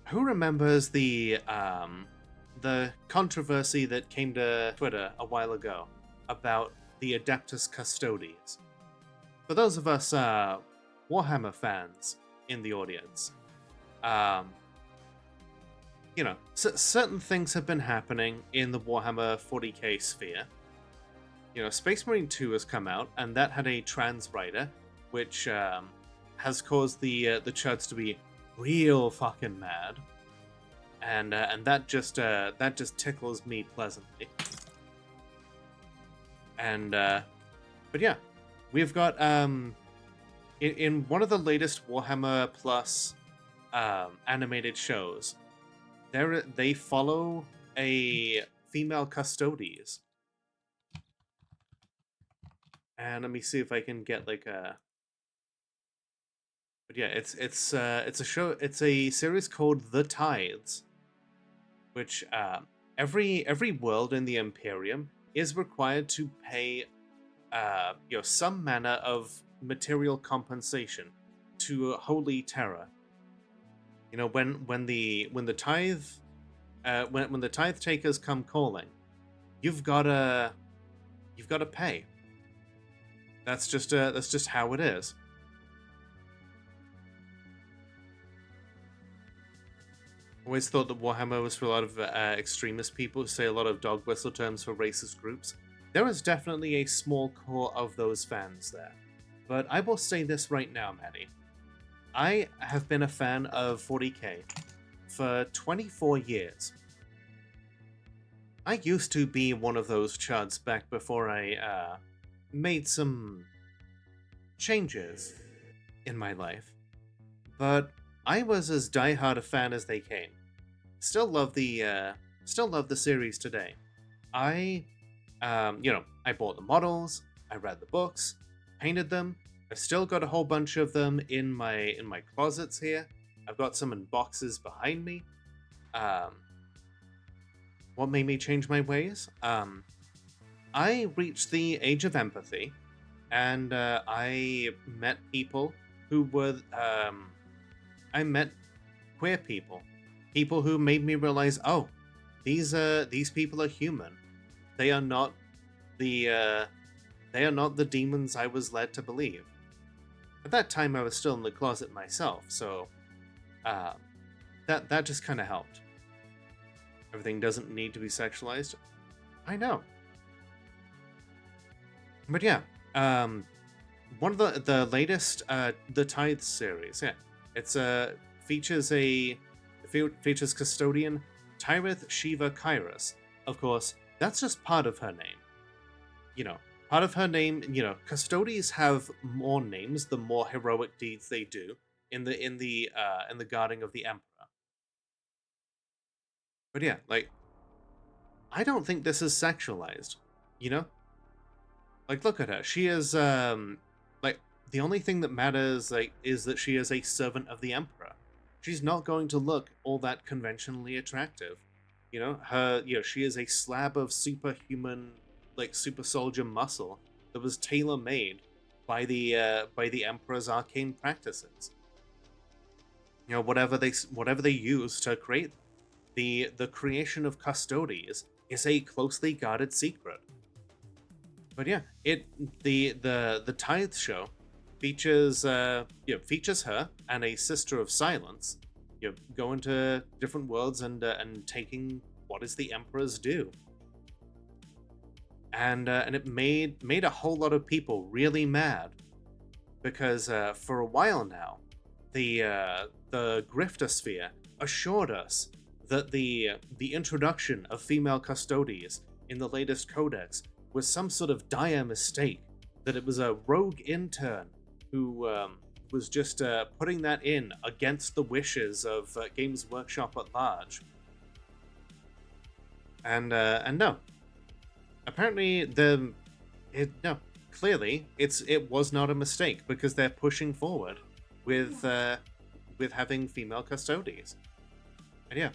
Who remembers the controversy that came to Twitter a while ago about the Adeptus Custodes? For those of us Warhammer fans in the audience, um, certain things have been happening in the Warhammer 40k sphere. Space Marine 2 has come out, and that had a trans writer, which has caused the chuds to be real fucking mad, and that just tickles me pleasantly. And but yeah, we've got in one of the latest Warhammer Plus animated shows, they follow a female Custodes. And let me see if I can get like a. But yeah, it's a show. It's a series called The Tithes, which every world in the Imperium is required to pay some manner of material compensation to Holy Terror. When the tithe when the tithe takers come calling, you've gotta pay. That's just how it is. Always thought that Warhammer was for a lot of extremist people who say a lot of dog whistle terms for racist groups. There is definitely a small core of those fans there. But I will say this right now, Maddie. I have been a fan of 40k for 24 years. I used to be one of those chuds back before I made some changes in my life, but I was as diehard a fan as they came. Still love the series today. I I bought the models, I read the books, painted them. I've still got a whole bunch of them in my closets here. I've got some in boxes behind me. What made me change my ways? I reached the age of empathy, and I met people who were. I met queer people who made me realize, oh, these people are human. They are not the demons I was led to believe. At that time, I was still in the closet myself, so that just kind of helped. Everything doesn't need to be sexualized. I know. But yeah, one of the latest the Tithes series, yeah, it's features custodian Tyrith Shiva Kairos. Of course, that's just part of her name. Part of her name. Custodes have more names the more heroic deeds they do in the guarding of the Emperor. But yeah, like, I don't think this is sexualized. Like, look at her. She is like, the only thing that matters is that she is a servant of the Emperor. She's not going to look all that conventionally attractive. She is a slab of superhuman, like, super soldier muscle that was tailor made by the Emperor's arcane practices. Whatever they use to create the creation of Custodes is a closely guarded secret. But yeah, the Tithe show features her and a Sister of Silence, going to different worlds and taking what is the Emperor's due. And it made a whole lot of people really mad, because for a while now, the Grifter sphere assured us that the introduction of female Custodes in the latest codex was some sort of dire mistake, that it was a rogue intern who was just putting that in against the wishes of Games Workshop at large. And no, apparently clearly it was not a mistake, because they're pushing forward with having female Custodes. And yeah.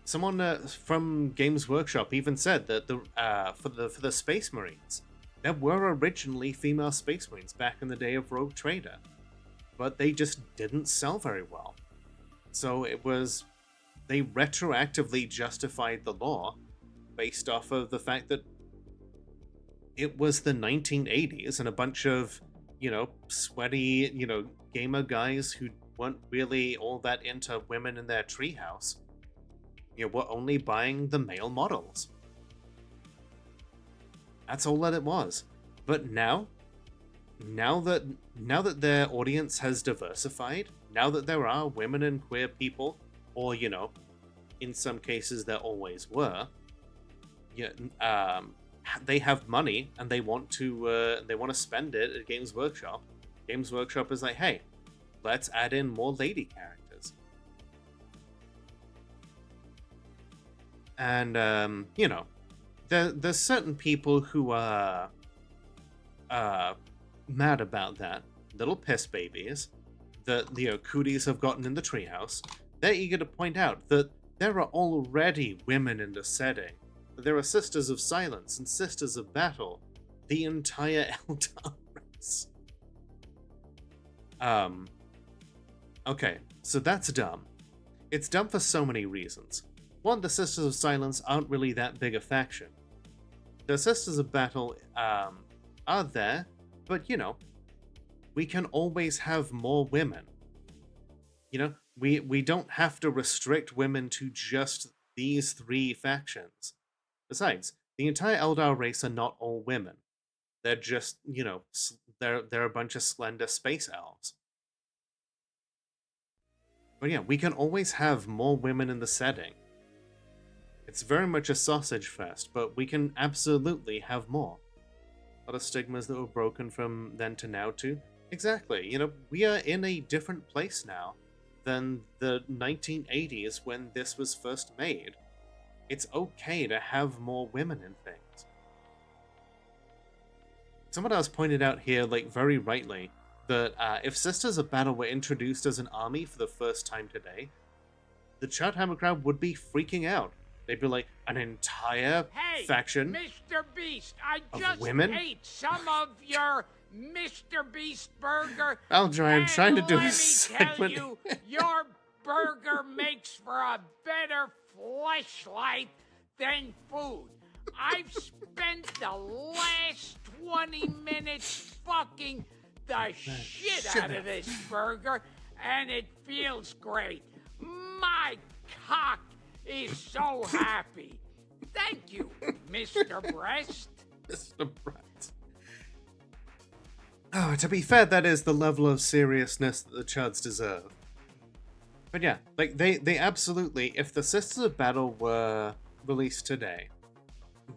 Someone from Games Workshop even said that for the Space Marines, there were originally female Space Marines back in the day of Rogue Trader, but they just didn't sell very well. So they retroactively justified the law based off of the fact that it was the 1980s and a bunch of, sweaty, gamer guys who weren't really all that into women in their treehouse, were only buying the male models. That's all that it was. But now that their audience has diversified, now that there are women and queer people, or in some cases there always were, they have money and they want to spend it at Games Workshop. Games Workshop is like, hey, let's add in more lady characters. And there's certain people who are mad about that. Little piss babies that the cooties have gotten in the treehouse. They're eager to point out that there are already women in the setting. There are Sisters of Silence and Sisters of Battle. The entire Eldar race. Okay, so that's dumb. It's dumb for so many reasons. One, the Sisters of Silence aren't really that big a faction. The Sisters of Battle are there, but we can always have more women. We don't have to restrict women to just these 3 factions. Besides, the entire Eldar race are not all women. They're just, they're a bunch of slender space elves. But yeah, we can always have more women in the setting. It's very much a sausage fest, but we can absolutely have more. A lot of stigmas that were broken from then to now too. Exactly, we are in a different place now than the 1980s when this was first made. It's okay to have more women in things. Someone else pointed out here, very rightly, that if Sisters of Battle were introduced as an army for the first time today, the Chardhammer crowd would be freaking out. They'd be like, an entire faction Mr. Beast, I just women? ate some of your Mr. Beast burger. Aljoy, I'm trying to do a segment. Let me tell you, your burger makes for a better fleshlight than food. I've spent the last 20 minutes fucking the shit out of this burger, and it feels great. My cock is so happy. Thank you, Mr. Breast. Mr. Breast. Oh, to be fair, that is the level of seriousness that the Chuds deserve. But yeah, they absolutely, if the Sisters of Battle were released today,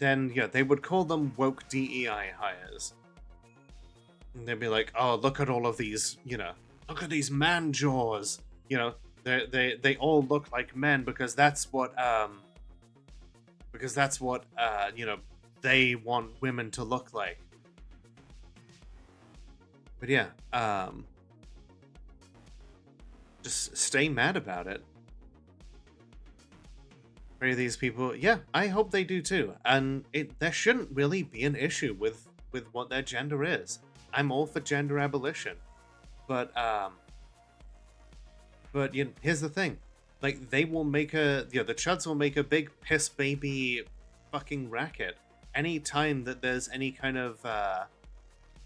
then yeah, they would call them woke DEI hires. And they'd be like, oh, look at all of these, look at these man jaws. They all look like men because that's what they want women to look like. But yeah, just stay mad about it. Pray these people, yeah, I hope they do too. And there shouldn't really be an issue with what their gender is. I'm all for gender abolition, but here's the thing, they will make the Chuds will make a big piss baby fucking racket anytime that there's any kind of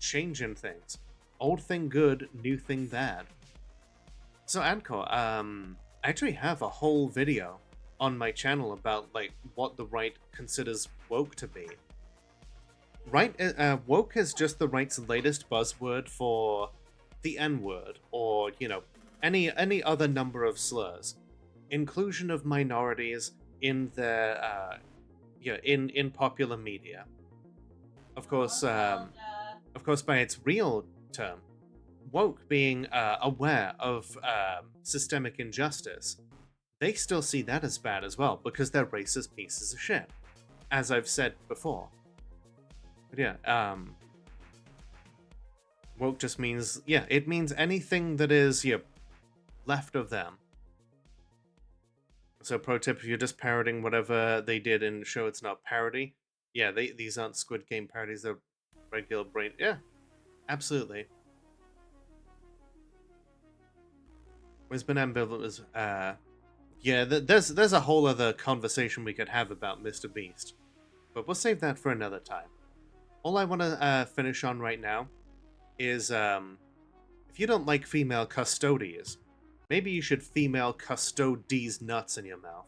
change in things. Old thing good, new thing bad. So Ancor, I actually have a whole video on my channel about what the right considers woke to be. Right, woke is just the right's latest buzzword for the N-word, or any other number of slurs. Inclusion of minorities in their in popular media. Of course, by its real term, woke being aware of systemic injustice, they still see that as bad as well because they're racist pieces of shit, as I've said before. But yeah, woke just means, it means anything that is left of them. So pro tip, if you're just parroting whatever they did in show it's not parody, these aren't Squid Game parodies, they're regular brain. Yeah, absolutely. Whereas Benevolent was, yeah, there's a whole other conversation we could have about Mr. Beast. But we'll save that for another time. All I want to finish on right now is, if you don't like female custodies, maybe you should female custode these nuts in your mouth.